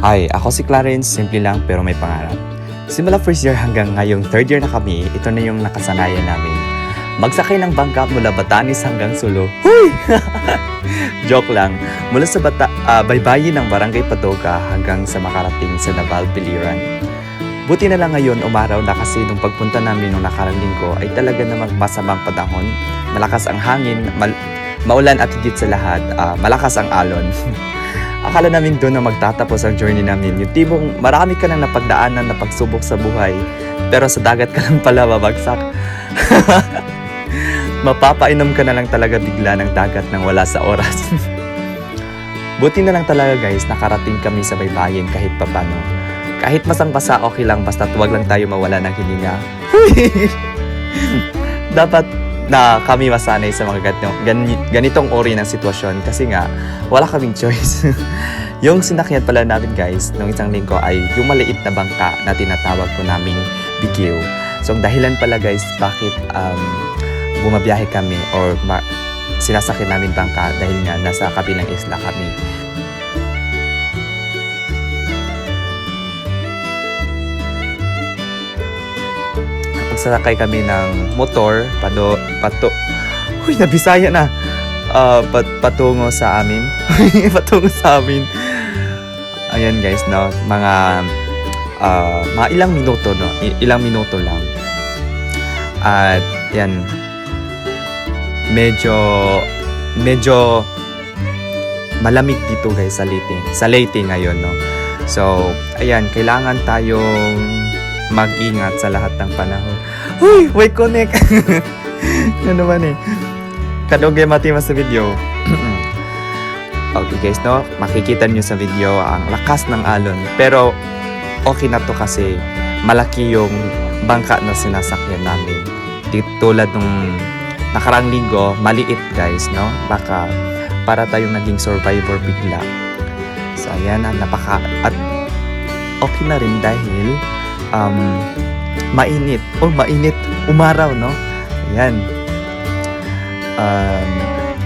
Hi, ako si Clarence, simple lang pero may pangarap. Simula first year hanggang ngayong third year na kami, ito na yung nakasanayan namin. Magsakay ng bangka mula Batanes hanggang Sulu. Huy! Joke lang. Mula sa baybayin ng Barangay Padoga hanggang sa makarating sa Naval Biliran. Buti na lang ngayon umaraw na kasi nung pagpunta namin nung nakarang linggo ay talaga namang masamang panahon. Malakas ang hangin, maulan at higit sa lahat, malakas ang alon. Akala namin doon na magtatapos ang journey namin. Yung tibong marami ka nang napagdaanan na pagsubok sa buhay, pero sa dagat ka lang pala babagsak. Mapapainom ka na lang talaga bigla ng dagat nang wala sa oras. Buti na lang talaga guys, nakarating kami sa baybayin kahit papano. Kahit basang-basa okay lang, basta huwag lang tayo mawala ng hininga. Dapat na kami masanay sa mga ganitong uri ng sitwasyon kasi nga wala kaming choice. Yung sinakyan pala namin guys nung isang linggo ay yung maliit na bangka na tinatawag ko naming Bigyo. So ang dahilan pala guys bakit bumabiyahe kami or sinasakyan namin bangka dahil nga nasa kabilang isla kami. Sasakay kami ng motor Uy, nabisaya na. Patungo sa amin. Patungo sa amin. Ayan guys, no, mga ilang minuto, no, ilang minuto lang. At yan, medyo malamig dito guys sa Leyte ngayon, no. So ayan, kailangan tayong mag-ingat sa lahat ng panahon. Uy! Wait, connect! Yan naman eh. Kadugay mati sa video. Okay guys, no? Makikita nyo sa video ang lakas ng alon. Pero okay na to kasi malaki yung bangka na sinasakyan namin. Di tulad nung nakarang linggo, maliit guys, no? Baka para tayong naging survivor bigla. So ayan, at okay na rin dahil mainit umaraw, no? Ayan,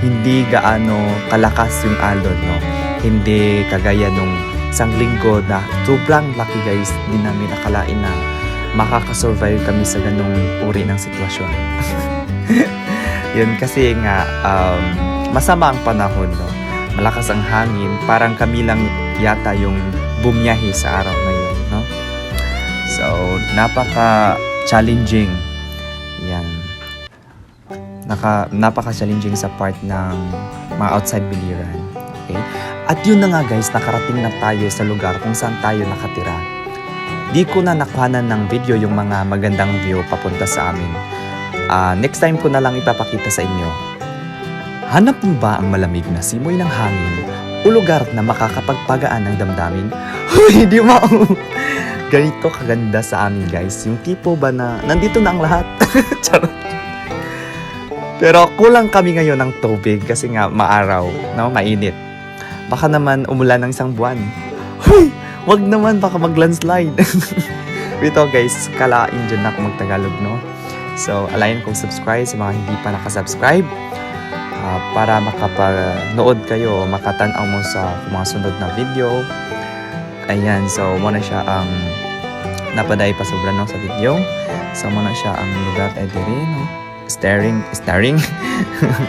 hindi gaano kalakas yung alon, no? Hindi kagaya nung isang linggo na sobrang laki guys, hindi namin nakalain na makakasurvive kami sa ganung uri ng sitwasyon. Yun kasi nga masama ang panahon, no? Malakas ang hangin, parang kami lang yata yung bumiyahe sa araw na yun, no? So, napaka-challenging. Yan. Napaka-challenging sa part ng mga outside biliran. Okay? At yun na nga guys, nakarating na tayo sa lugar kung saan tayo nakatira. Di ko na nakuhanan ng video yung mga magandang view papunta sa amin. Next time ko na lang ipapakita sa inyo. Hanap mo ba ang malamig na simoy ng hangin o lugar na makakapagpagaan ng damdamin? Huy, di mo! Ganito kaganda sa amin guys. Yung tipo ba na nandito na ang lahat. Charot. Pero kulang kami ngayon ng tubig kasi nga maaraw, no? Mainit. Baka naman umulan ng isang buwan. Huy! Wag naman, baka mag-landslide. Ito guys, kalain dyan na ako magtagalog, no? So, alayan kong subscribe sa mga hindi pa nakasubscribe para makapanood kayo o makatanaw mo sa mga sunod na video. Ayan, so muna siya ang napaday pa sobra no sa video. So muna siya ang lugar ediri, no? Staring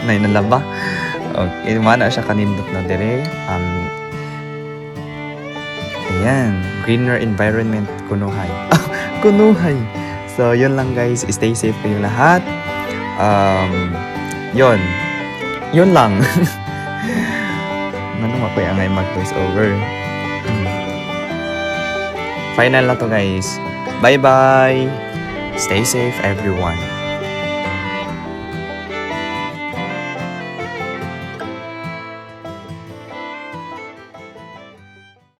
na inalaba. Okay, muna siya kanindot na dire. Ayan, greener environment, kunuhay. Kunuhay. So yun lang guys, stay safe kayong lahat. Yun lang. Ano ako yung ngay mag-voice over. Final na to guys. Bye-bye. Stay safe everyone.